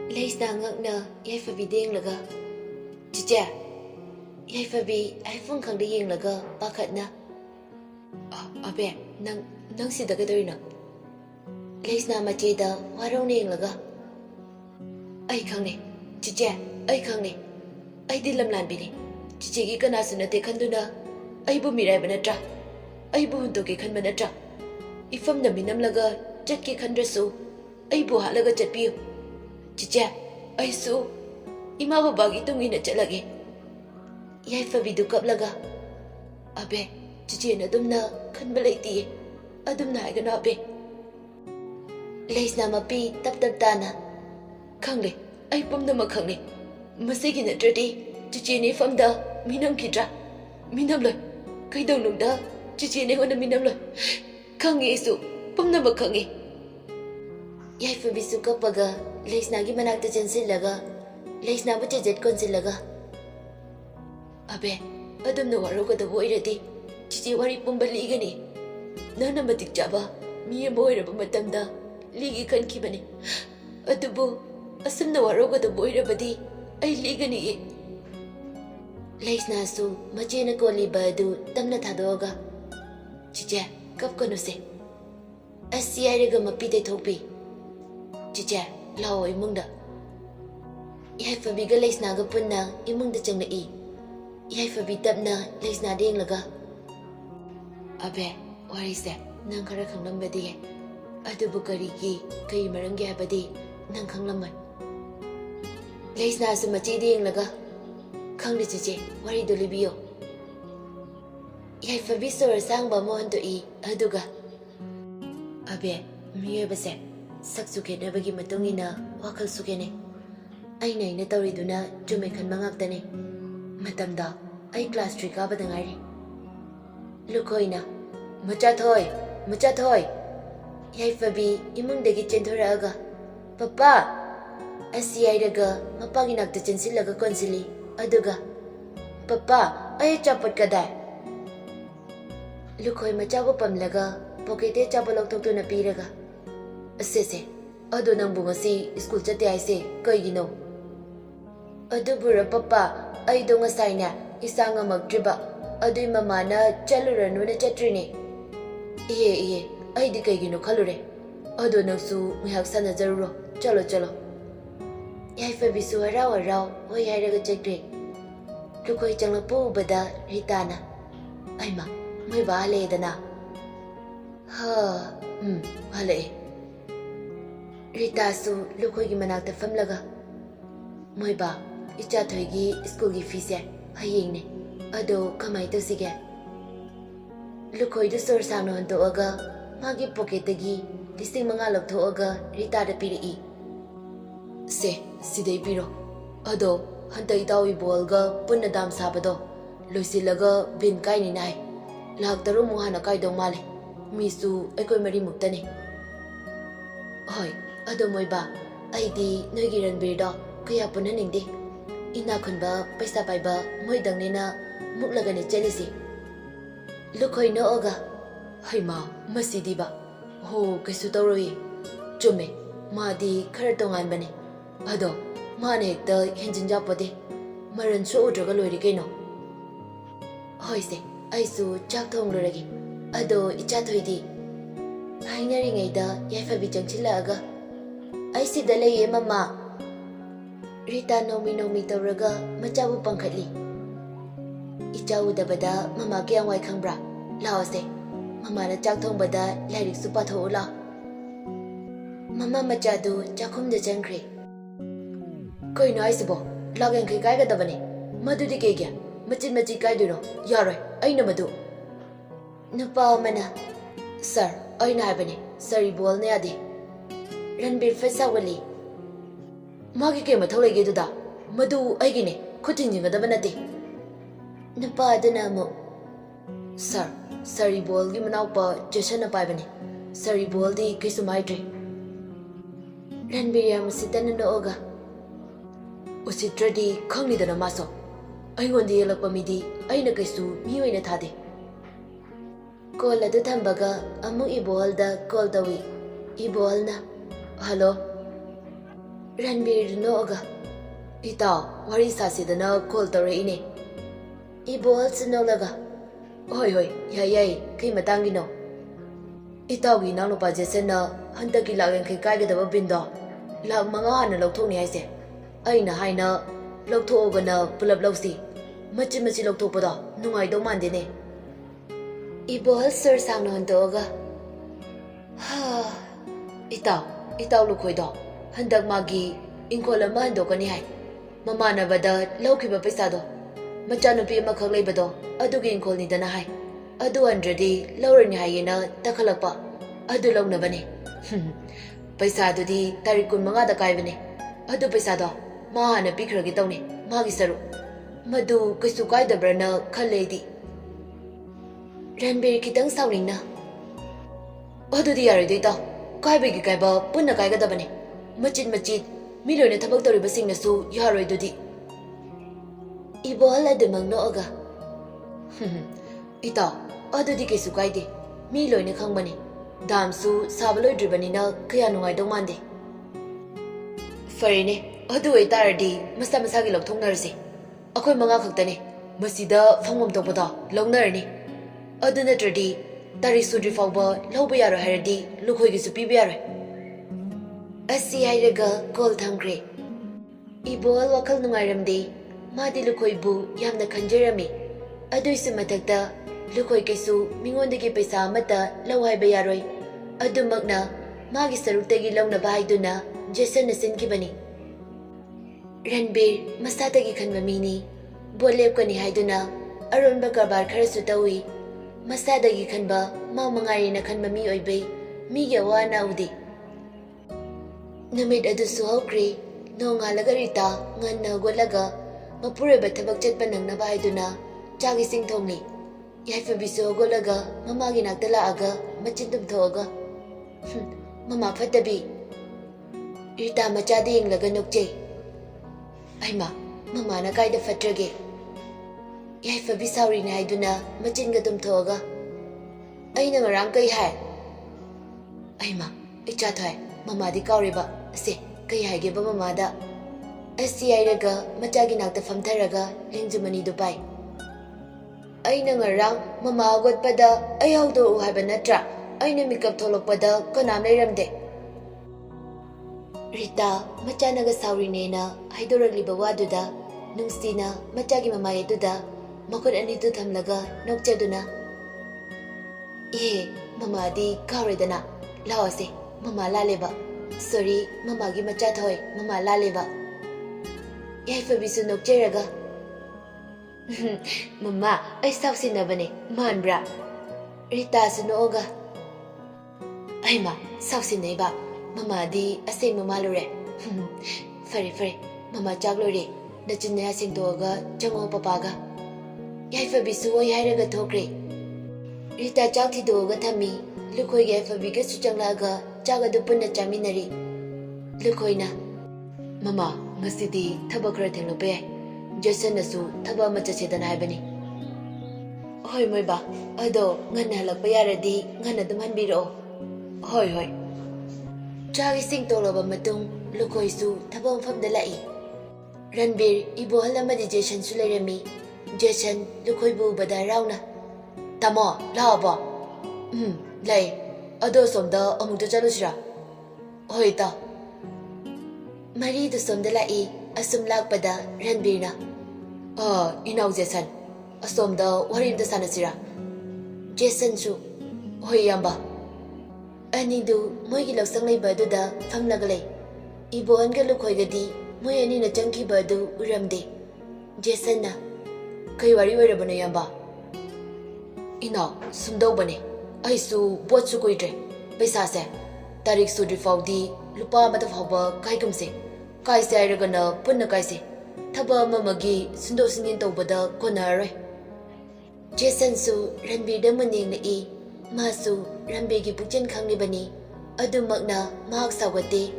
Leisna ngakna yaifabi denglaga. Chicha, yaifabi iPhone khangda yenglaga pakhatna. Abe, nang sida kadorina. Leisna macheda warong yenglaga. Ai khangne, chicha, ai khangne. Ai dilam lanbini. Chicha gi kana sunate khanduna. Ai bu mirai banatra. Ai bu hunto ke khan banatra. Ifam na minam laga chat ke khandrasu. Ai bu halaga chatpiyu. Chicha, ai su ima babagi tungina chalage. Yaifabi du kaplaga. Abe, chicha na dumna khanba leiti. Adumna haigana abe. Leisna mapi tap tana. Khangle, ai pumna ma khangle. Masigi na trati, chicha ni famda minam kitra. Minam loy. Kaidong nungda, chicha ni hona minam loy. Khangi isu, pumna ma khangi. Yaifabi su kapaga. Leisna gi manakta chansillaga Leisna bu chejet konsillaga Abe adumna waroga da boirati chichi wari pumba ligani nana matmda mi ama oiraba matamda ligi khankibani adubu asumna waroga da boirabadi ai ligani Leisna su machena koliba adu tamna thadoga chicha kapkanuse asiyaraga mapite thopi chicha Lao imungda. Yaifabi ga Leisna ga punna imungda changna I. Yaifabi tapna Leisna deng laga. Abe, wari se nang khara khanglam badi. Adubu karigi kai marang ga badi nang khanglam. Leisna su machi deng laga. Khangda chiche wari dolibiyo. Yaifabi sor sang ba mohon to I aduga. Abe, miye base. Saksu khenabagi matungina wakhal sukene aina ina tawriduna jume khan mangaktane matamda ai class 3 ka bada ngari lukoina macha thoi yaifabi imungdagi chenthoraaga papa asiyai daga mapagi nakta chensilaga konsili aduga papa ai chapot kadai lukoi macha bu pamlaga pokete chapolok thoktu na piraga Asese, ado nang bungasi school chate aise kaigino. Ado bura papa, ai do ngasai na isanga magdriba. Ado mama na chaluranu na chatrini. Iye, ai di kaigino khalure. Ado nang su mihak sana zaruro. Chalo. Yaifabi su haraw, hoi hairaga chakre. Lukoi changla po bada ritana. Ai ma, may ba hale dana? Hale. Rita su lukoi gi manakta famlaga. Moiba, icha thoigi school gi fees hayeng ne. Ado kamai to sige. Lukoi du sor sano hanto aga magi pocket gi listing manga lok aga Rita da piri. Se, sidai piro. Ado hantai tawi bol ga punna dam sabado. Loisilaga bin kai ni nai. Lak taru muhana kai dong male. Misu ekoi mari muktani. Hoi. Ado moiba, aidi noigi ranbirdo kaya punaningdi. Ina khunba paisa paiba moidangnena muklagani chelisi. Lukoi no oga. Haima, masidiba. Ho kaisu tawroi. Chume, maadi khara tongan bane. Ado, maane ekta henjinja pode. Maran so udraga loiri kaino. Hoise, aisu chak thong loragi. Ado icha thoidi. Hainari ngaida yaifabi changchila aga. Ai si dalay mama. Rita nomi tawraga machabu pangkhatli. Ichawu dabada mama kiyang wai khangbra. Laose. Mama na chak thong bada lairik su patho la. Mama machadu chakhum da changkre. Koi no aisibo. Lagen kai kai ga dabane. Madu di kegya. Machin kai duno. Yaroi. Ai na madu. Nupa mana. Sir, ai na bane. Sari bol ne ade. Ranbir fesa wali. Magi ke mathau lege duda. Madu aigine khutin jingadaba nate. Nupa adana mo. Sir, sari bol gi manaupa Jason na paibane. Sari bol di kaisu maidre. Ranbir yam sitana no oga. Usitradi khangni dana maso. Aingondi yelakpa midi aina kaisu mi oina thade. Call adu thambaga amu ibol da call dawi. Ibol na. Hello. Ranbir noga. Ita, Wari sasidana call ine. Ibol sinolaga. Hoi, yay, Kimatangino. Itagi Nanupa Jesena, Huntaki Lag and Kikaga the Bindo. Lag Mangan and Lotoni, I say. Aina Haina, Lokto Ogana, Pulab Losi. Machimachi Loktopoda, no, I don't mind in it. Ibol Sir Sang Hontoga. Ha, Ita Lukoido, Hundak Magi, Incolamando Canihai. Mamana Bada, Lankhiba Pesado. Machanopi Makalebado, Adugin Colni Danahai. Adu Andradi, Lauren Hyena, Takalapa, Adu Longnabane. Paisado di Tarikun Mangada Kaivane. Adu Pesado, Mahana Pikragitone, Magisaru. Madu Kisukai the Brana, Kaledi. Ranbir Kitang Saurina. Adu the Aridita, Kaibiki Kaiba, Punakaiga Dabane. Machit, Million Tabaktori Basinasu, Yaro Dudi. Ibola de Magnoga. Ita. Adu di Kisukaide, Milo in a company. Damsu, Sabalo Dribanina, Kayanu I don't mande. Farine, Adu a tardy, Mastamasagi of Tongarsi. Akoi Mangakatane, Masida, Fangum Topoda, Long Nerni. Adu Netradi, Tari Sudri Fauba, Lobiara Herdi, Lukogi Supibiare. Asi Irega, Gold Hungry. Ibol Wakal Nungaram Day, Madi Lukoibu, Yamna Kanjerami. Adu Simatakta. Lukoi Kesu, Mingondagi Pesa Mata, Lawai Bayaroi. Adumagna, Magi Sarutagi Lona Bahiduna, Jason Sinkibani. Ranbir, Masatagi Kanmamini, Bolekani Haiduna, Arun Bakabar Karasutawi, Masadagi Kanba, Mamangari Kanmami Oibe, Miga Naudi. Namid Adusu Hokri, no Ngalagarita, Ngana Golaga, Mapure Batabak Panang Nabahiduna, Jagi Sing Tongli. Yaifabiso Golaga, Mamagi Nagdalaaga, Machintum Toga. Mama Fatabi Rita Machadi in Laganokje. Aima, Mama Nakai the Fatrage. Yaifabisari Naiduna, Machingatum Toga. Aina Marankai Hai. Aima, Ichatai, Mama di Kauriba, say, Kaya give a mamada. Esti Iraga, Matagi Nagda Famtaraga, Lingzumani Dubai. Aina ngarang mama agad pada ayaw do uhaba natra aina mikap tolok pada kanam layramde. Rita macha naga sauri nena haidoragli bawaduda nungsina machagi mamaya duda makod anitu thamlaga nokchaduna. Ye mama di kauredana lawase mama laleba. Sorry mama gi macha thoi mama laleba. Yaifabisu nokcheraga. Mama, ay sausin na ba ni? Manbra. Rita sunoga. Ay ma, sausin na iba. Mama di asing mamalure. Fari, mama chaglore. Nachin na asing toga, jango papaga. Yay fabisu ay haraga tokre. Rita chakti doga tami. Lukoy yay fabiga suchanglaga, chaga dupun na chaminari. Lukoy na. Mama, ngasidi tabakra tenglope. Jason Nasu, Taba Machasedan Ibani. Hoi Moiba, Ado, Ngana Payaradi, Ngana the Manbiro. Hoi. Chagi sing toloba matung, Lukoisu, Tabam from the Lai. Ranbir, Ibo Halamadi Jason Suleremi, Jason, Lukoibu Badarauna. Tamo, Lava. Lay, Ado som the Amujalusra. Hoita Marie the som the Lai. Asum Lakpada, Ranbirna. Inaw Jason. Asom the Wari the Sanasira. Jason Su. Hoyamba. Anidu, Moigilo Sanglay Baduda, Famlagalay. Ibo Angalukoigadi, Moyanina Junkie Badu, Uramde. Jasona. Kaiwari Werabanayamba. Ina, Sumdobane. I su, Botsukuitre. Besase. Tarik Sudri Faudi, Lupa Matafaba, Kaikumse. Kaisi Iragana, Puna Kaisi. Taba Mamagi, Sundo Sinin Tobada, Konare. Jason Su, Ranbir the Maning E. Masu, Rambigi Pujan Kanglibani. Adu Magna, Mahak Sawati.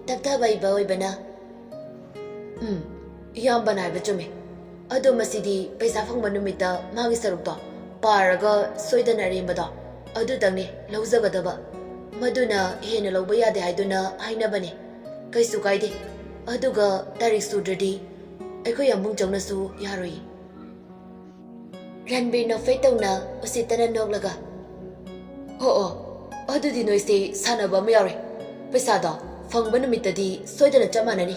Tapta by Bawibana. Yambana Bajumi. Adu Masidi, Pesafang Manumita, Magisaruta. Paraga, Soidanarimbada. Adu Dangni, Lauzagadaba. Maduna, Henaloboya de Haiduna, Hainabani. Kaisukaidi. ꯑꯗꯨꯒ ꯇꯥꯔꯤꯛ ꯁꯨꯗ꯭ꯔꯗꯤ ꯑꯩꯈꯣꯏ ꯑꯃꯨꯛ ꯆꯪꯅꯁꯨ ꯌꯥꯔꯣꯏ ꯔꯟꯕꯤꯔꯅ ꯐꯦꯠꯇꯧꯅ ꯎꯁꯤꯠꯇꯅ ꯅꯣꯛꯂꯒ ꯑꯣ ꯑꯗꯨꯗꯤ ꯅꯣꯏꯁꯦ ꯁꯥꯟꯅꯕ ꯑꯃ ꯌꯥꯎꯔꯦ ꯄꯩꯁꯥꯗꯣ ꯐꯪꯕ ꯅꯨꯃꯤꯠꯇꯗꯤ ꯁꯣꯏꯗꯅ ꯆꯞ ꯃꯥꯟꯅꯅꯤ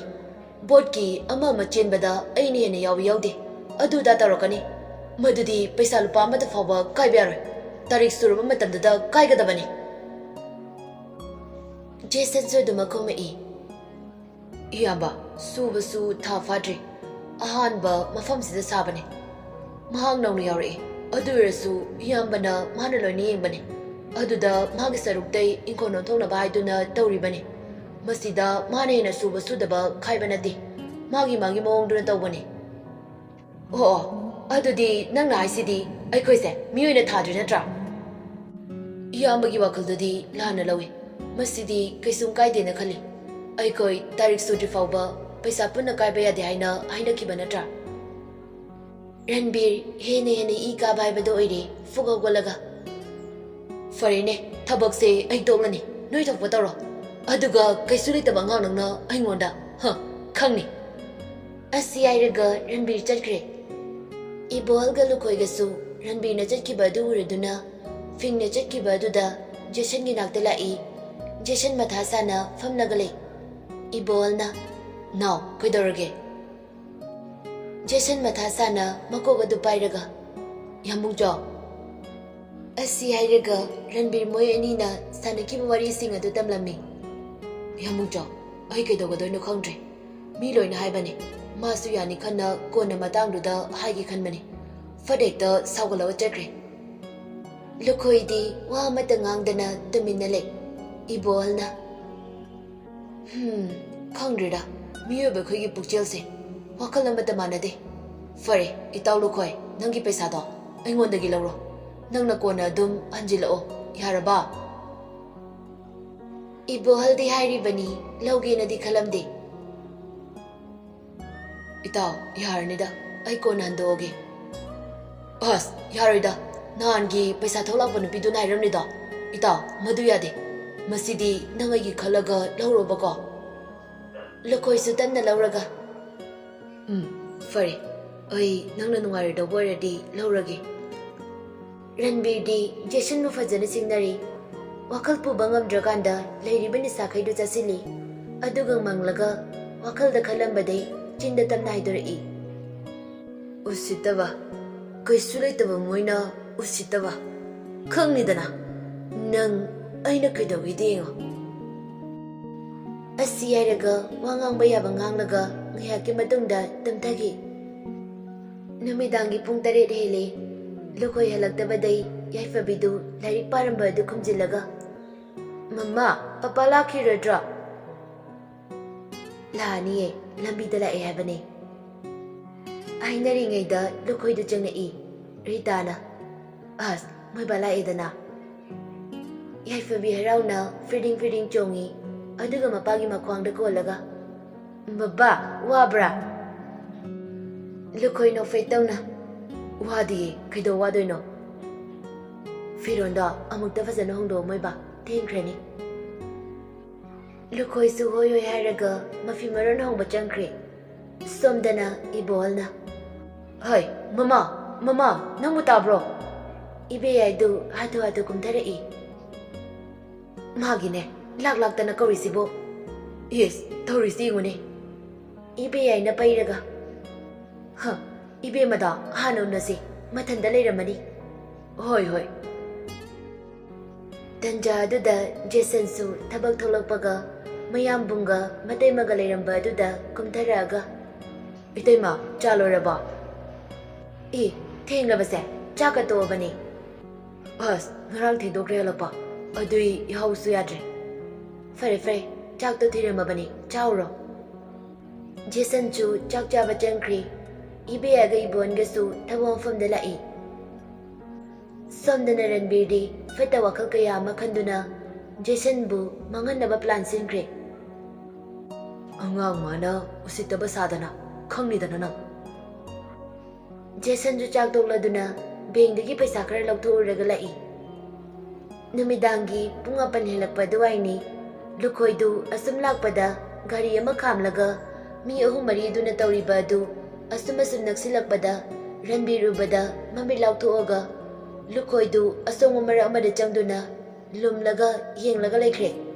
ꯕꯣꯠꯀꯤ ꯑꯃ ꯆꯦꯟꯕꯗ ꯑꯩꯅ ꯍꯦꯟꯅ ꯌꯥꯎꯗꯦ ꯑꯗꯨꯗ ꯇꯧꯔꯛꯀꯅꯤ ꯃꯗꯨꯗꯤ ꯄꯩꯁꯥ ꯂꯨꯄꯥ ꯑꯃꯗ ꯐꯥꯎꯕ ꯀꯥꯏꯕ ꯌꯥꯔꯣꯏ ꯇꯥꯔꯤꯛ ꯁꯨꯔꯕ ꯃꯇꯝꯗꯨꯗ ꯀꯥꯏꯒꯗꯕꯅꯤ ꯖꯦꯁꯟꯁꯨ ꯑꯗꯨꯃꯛ ꯈꯨꯝꯃꯛꯏ ꯏꯌꯥꯝꯕ ꯁꯨꯕꯁꯨ ꯊꯥ ꯐꯥꯗ꯭ꯔꯤ ꯑꯍꯥꯟꯕ ꯃꯐꯝꯁꯤꯗ ꯁꯥꯕꯅꯤ ꯃꯍꯥꯛ ꯅꯧꯅ ꯌꯥꯎꯔꯛꯏ ꯑꯗꯨ ꯑꯣꯏꯔꯁꯨ ꯏꯌꯥꯝꯕꯅ ꯃꯥꯅ ꯂꯣꯏꯅ ꯌꯦꯡꯕꯅꯤ ꯑꯗꯨꯗ ꯃꯥꯒꯤ ꯁꯔꯨꯛꯇꯩ ꯏꯪꯈꯣꯜ ꯑꯣꯟꯊꯣꯛꯅꯕ ꯍꯥꯏꯗꯨꯅ ꯇꯧꯔꯤꯕꯅꯤ ꯃꯁꯤꯗ ꯃꯥꯅ ꯍꯦꯟꯅ ꯁꯨꯕ ꯁꯨꯗꯕ ꯈꯥꯏꯕ ꯅꯠꯇꯦ ꯃꯥꯒꯤ ꯃꯑꯣꯡꯗꯨꯅ ꯇꯧꯕꯅꯤ ꯑꯣ ꯑꯗꯨꯗꯤ ꯅꯪꯅ ꯍꯥꯏꯁꯤꯗꯤ ꯑꯩꯈꯣꯏꯁꯦ ꯃꯤꯑꯣꯏꯅ ꯊꯥꯗ꯭ꯔꯤ ꯅꯠꯇ꯭ꯔꯥ ꯏꯌꯥꯝꯕꯒꯤ ꯋꯥꯈꯜꯗꯨꯗꯤ ꯂꯥꯟꯅ ꯂꯧꯏ ꯃꯁꯤꯗꯤ ꯀꯩꯁꯨꯝ ꯀꯥꯏꯗꯦꯅ ꯈꯜꯂꯤ ꯑꯩꯈꯣꯏ ꯇꯥꯔꯤꯛ ꯁꯨꯗ꯭ꯔꯤ ꯐꯥꯎꯕ ꯄꯩꯁꯥ ꯄꯨꯟꯅ ꯀꯥꯏꯕ ꯌꯥꯗꯦ ꯍꯥꯏꯅ ꯍꯥꯏꯅꯈꯤꯕ ꯅꯠꯇ꯭ꯔꯥ ꯔꯟꯕꯤꯔ ꯍꯦꯟꯅ ꯏ ꯀꯥꯕ ꯍꯥꯏꯕꯗꯣ ꯑꯣꯏꯔꯦ ꯐꯨꯛ ꯍꯧꯒꯠꯂꯒ ꯐꯔꯦꯅꯦ ꯊꯕꯛꯁꯦ ꯑꯩ ꯇꯣꯛꯂꯅꯤ ꯅꯣꯏ ꯊꯣꯛꯄ ꯇꯧꯔꯣ ꯑꯗꯨꯒ ꯀꯩꯁꯨ ꯂꯩꯇꯕ ꯑꯉꯥꯡ ꯅꯪꯅ ꯑꯩꯉꯣꯟꯗ ꯈꯪꯅꯤ ꯑꯁꯤ ꯍꯥꯏꯔꯒ ꯔꯟꯕꯤꯔ ꯆꯠꯈ꯭ꯔꯦ ꯏꯕꯣꯍꯜꯒ ꯂꯨꯈꯣꯏꯒꯁꯨ ꯔꯟꯕꯤꯔꯅ ꯆꯠꯈꯤꯕ ꯑꯗꯨ ꯎꯔꯗꯨꯅ ꯐꯤꯡꯅ ꯆꯠꯈꯤꯕ ꯑꯗꯨꯗ ꯖꯦꯁꯟꯒꯤ ꯅꯥꯛꯇ ꯂꯥꯛꯏ ꯖꯦꯁꯟ ꯃꯊꯥ ꯁꯥꯅ ꯐꯝꯂꯒ ꯂꯩ 이보얼나 나오 그이더러게 제신 마타사나 마코가도 빠이라가 야뭉죠 ꯑꯁꯤ ꯍꯥꯏꯔꯒ ꯔꯟꯕꯤꯔ ꯃꯣꯏ ꯑꯅꯤꯅ ꯁꯥꯟꯅꯈꯤꯕ ꯋꯥꯔꯤꯁꯤꯡ ꯑꯗꯨ ꯇꯝꯂꯝꯃꯤ ꯌꯥꯃꯨꯡꯆꯥꯎ ꯑꯩ ꯀꯩꯗꯧꯒꯗꯣꯏꯅꯣ ꯈꯪꯗ꯭ꯔꯦ ꯃꯤ ꯂꯣꯏꯅ ꯍꯥꯏꯕꯅꯤ ꯃꯥꯁꯨ ꯌꯥꯅꯤ ꯈꯟꯅ ꯀꯣꯟꯅ ꯃꯇꯥꯡꯗꯨꯗ ꯍꯥꯏꯒꯦ ꯈꯟꯕꯅꯤ ꯐꯗꯦꯛꯇ ꯁꯥꯎꯒꯠꯂꯒ ꯆꯠꯈ꯭ꯔꯦ ꯂꯨꯈꯣꯏꯗꯤ ꯋꯥ ꯑꯃꯠꯇ ꯉꯥꯡꯗꯅ ꯇꯨꯃꯤꯟꯅ ꯂꯩ 이보얼나 ꯈꯪꯗ꯭ꯔꯦꯗ ꯃꯤꯑꯣꯏꯕ ꯑꯩꯈꯣꯏꯒꯤ ꯄꯨꯛꯆꯦꯜꯁꯦ ꯋꯥꯈꯜ ꯑꯃꯠꯇ ꯃꯥꯟꯅꯗꯦ ꯐꯔꯦ ꯏꯇꯥꯎ ꯂꯨꯈꯣꯏ ꯅꯪꯒꯤ ꯄꯩꯁꯥꯗꯣ ꯑꯩꯉꯣꯟꯗꯒꯤ ꯂꯧꯔꯣ ꯅꯪꯅ ꯀꯣꯟꯅ ꯑꯗꯨꯝ ꯍꯟꯖꯤꯜꯂꯛꯑꯣ ꯌꯥꯔꯕ 이보ꯍꯜꯗꯤ ꯍꯥꯏꯔꯤꯕꯅꯤ ꯂꯧꯒꯦꯅꯗꯤ ꯈꯜꯂꯝꯗꯦ ꯏꯇꯥꯎ ꯌꯥꯔꯅꯤꯗ ꯑꯩ ꯀꯣꯟꯅ ꯍꯟꯗꯣꯛꯑꯒꯦ ꯑꯁ ꯌꯥꯔꯣꯏꯗ ꯅꯍꯥꯟꯒꯤ ꯄꯩꯁꯥ ꯊꯣꯛꯂꯛꯄ ꯅꯨꯄꯤꯗꯨꯅ ꯍꯥꯏꯔꯝꯅꯤꯗꯣ ꯏꯇꯥꯎ ꯃꯗꯨ ꯌꯥꯗꯦ ꯃꯁꯤꯗꯤ ꯅꯪ ꯑꯩꯒꯤ ꯈꯜꯂꯒ ꯂꯧꯔꯣꯕꯀꯣ ꯂꯨꯈꯣꯏꯁꯨ ꯇꯟꯅ ꯂꯧꯔꯒ ꯐꯔꯦ ꯑꯩ ꯅꯪꯅ ꯅꯨꯡꯉꯥꯏꯔꯣꯏꯗꯧꯕ ꯑꯣꯏꯔꯗꯤ ꯂꯧꯔꯒꯦ ꯔꯟꯕꯤꯔꯗꯤ ꯖꯦꯁꯟꯕꯨ ꯐꯖꯅ ꯁꯤꯡꯅꯔꯤ ꯋꯥꯈꯜ ꯄꯨꯕ ꯉꯝꯗ꯭ꯔꯀꯥꯟꯗ ꯂꯩꯔꯤꯕ ꯅꯤꯁꯥꯈꯩꯗꯨ ꯆꯥꯁꯤꯜꯂꯤ ꯑꯗꯨꯒ ꯃꯪꯂꯒ ꯋꯥꯈꯜꯗ ꯈꯜꯂꯝꯕꯗꯩ ꯆꯤꯟꯗ ꯇꯞꯅ ꯍꯥꯏꯗꯣꯔꯛꯏ ꯎꯁꯤꯠꯇꯕ ꯀꯩꯁꯨ ꯂꯩꯇꯕ ꯃꯣꯏꯅ ꯎꯁꯤꯠꯇꯕ ꯈꯪꯅꯤꯗꯅ ꯅꯪ ꯑꯩꯅ ꯀꯩꯗꯧꯒꯦꯗ ꯌꯦꯡꯉꯣ ꯑꯁꯤ ꯍꯥꯏꯔꯒ ꯋꯥ ꯉꯥꯡꯕ ꯌꯥꯕ ꯉꯥꯡꯂꯒ ꯉꯥꯏꯍꯥꯛꯀꯤ ꯃꯇꯨꯡꯗ ꯇꯨꯝꯊꯈꯤ ꯅꯨꯃꯤꯗꯥꯡꯒꯤ ꯄꯨꯡ 8 ꯍꯦꯜꯂꯦ ꯂꯨꯈꯣꯏ ꯍꯜꯂꯛꯇꯕꯗꯩ ꯌꯥꯏꯐꯕꯤꯗꯨ ꯂꯥꯏꯔꯤꯛ ꯄꯥꯔꯝꯕ ꯑꯗꯨ ꯈꯨꯝꯖꯤꯜꯂꯒ ꯃꯃꯥ ꯄꯄꯥ ꯂꯥꯛꯈꯤꯔꯣꯏꯗ꯭ꯔꯣ ꯂꯥꯛꯑꯅꯤꯌꯦ ꯂꯝꯕꯤꯗ ꯂꯥꯛꯑꯦ ꯍꯥꯏꯕꯅꯦ ꯍꯥꯏꯅꯔꯤꯉꯩꯗ ꯂꯨꯈꯣꯏꯗꯨ ꯆꯪꯉꯛꯏ ꯔꯤꯇꯥꯅ ꯑꯁ ꯃꯣꯏꯕꯥ ꯂꯥꯛꯑꯦꯗꯅ ꯌꯥꯏꯐꯕꯤ ꯍꯔꯥꯎꯅ ꯐꯤꯔꯗꯤꯡ ꯆꯣꯡꯉꯤ ꯑꯗꯨꯒ ꯃꯄꯥꯒꯤ ꯃꯈ꯭ꯋꯥꯡꯗ ꯀꯣꯜꯂꯒ ꯕꯕꯥ ꯋꯥꯕ꯭ꯔꯥ ꯂꯨꯈꯣꯏ ꯅꯣꯛꯐꯦꯠ ꯇꯧꯅ ꯋꯥꯗꯤꯌꯦ ꯀꯩꯗꯧ ꯋꯥꯗꯣꯏꯅꯣ ꯐꯤꯔꯣꯟꯗꯣ ꯑꯃꯨꯛꯇ ꯐꯖꯅ ꯍꯣꯡꯗꯣꯛꯑꯣ ꯃꯣꯏꯕꯥ ꯊꯦꯡꯈ꯭ꯔꯅꯤ ꯂꯨꯈꯣꯏꯁꯨ ꯍꯣꯏ ꯍꯥꯏꯔꯒ ꯃꯐꯤ ꯃꯔꯣꯟ ꯍꯣꯡꯕ ꯆꯪꯈ꯭ꯔꯦ ꯁꯣꯝꯗꯅ 이보얼나 ꯍꯩ ꯃꯃꯥ ꯅꯪꯕꯨ ꯇꯥꯕ꯭ꯔꯣ ꯏꯕꯦꯌꯥꯏꯗꯨ ꯍꯥꯊꯨ ꯀꯨꯝꯊꯔꯛꯏ ꯃꯥꯒꯤꯅꯦ ꯂꯥꯛꯇꯅ ꯀꯧꯔꯤꯁꯤꯕꯣ ꯌꯦꯁ ꯇꯧꯔꯤꯁꯤ ꯌꯦꯡꯉꯨꯅꯦ 이베ꯌꯥꯏꯅ ꯄꯩꯔꯒ 이베ꯃꯗ ꯍꯥꯟꯅ ꯎꯅꯁꯤ ꯃꯊꯟꯗ ꯂꯩꯔꯝꯃꯅꯤ ꯍꯣꯏ ꯇꯟꯖꯥ ꯑꯗꯨꯗ ꯖꯦꯁꯟꯁꯨ ꯊꯕꯛ ꯊꯣꯛꯂꯛꯄꯒ ꯃꯌꯥꯝꯕꯨꯡꯒ ꯃꯇꯩꯃꯒ ꯂꯩꯔꯝꯕ ꯑꯗꯨꯗ ꯀꯨꯝꯊꯔꯛꯑꯒ ꯏꯇꯩꯃ ꯆꯥ ꯂꯣꯏꯔꯕ ꯊꯦꯡꯂꯕꯁꯦ ꯆꯥꯛꯀ ꯇꯣꯛꯑꯕꯅꯤ ꯑꯁ ꯉꯔꯥꯡ ꯊꯦꯡꯗꯣꯛꯈ꯭ꯔꯦ ꯍꯜꯂꯛꯄ ꯑꯗꯨꯏ ꯌꯥꯍꯧꯁꯨ ꯌꯥꯗ꯭ꯔꯦ ꯐꯔꯦ ꯆꯥꯛꯇꯣ ꯊꯤꯔꯝꯃꯕꯅꯤ ꯆꯥꯎꯔꯣ ꯖꯦꯁꯟꯁꯨ ꯆꯥꯛ ꯆꯥꯕ ꯆꯪꯈ꯭ꯔꯦ 이베야ꯒ 이보ꯟꯒꯁꯨ ꯊꯕꯛ ꯃꯐꯝꯗ ꯂꯥꯛꯏ ꯁꯣꯝꯗꯅ ꯔꯟꯕꯤꯔꯗꯤ ꯐꯠꯇ ꯋꯥꯈꯜ ꯀꯌꯥ ꯑꯃ ꯈꯟꯗꯨꯅ ꯖꯦꯁꯟꯕꯨ ꯃꯥꯡꯍꯟꯅꯕ ꯄ꯭ꯂꯥꯟ ꯁꯤꯟꯈ꯭ꯔꯦ ꯑꯉꯥꯡ ꯃꯥꯅ ꯎꯁꯤꯠꯇꯕ ꯁꯥꯗꯅ ꯈꯪꯅꯤꯗꯅ ꯅꯪ ꯖꯦꯁꯟꯁꯨ ꯆꯥꯛ ꯇꯣꯛꯂꯗꯨꯅ ꯕꯦꯡꯗꯒꯤ ꯄꯩꯁꯥ ꯈꯔ ꯂꯧꯊꯣꯛꯎꯔꯒ ꯂꯥꯛꯏ ꯅꯨꯃꯤꯗꯥꯡꯒꯤ ꯄꯨꯡ 8 ꯍꯦꯜꯂꯛꯄ ꯑꯗꯨꯋꯥꯏꯅꯤ ꯂꯨꯈꯣꯏꯗꯨ ꯑꯁꯨꯝ ꯂꯥꯛꯄꯗ ꯒꯥꯔꯤ ꯑꯃ ꯈꯥꯝꯂꯒ mi ahum mariduna tawriba adu asum naksilakpada ranbirubada mamit lauthoaga lukhoidu asong mara amada changduna lumlaga yenglaga laikhre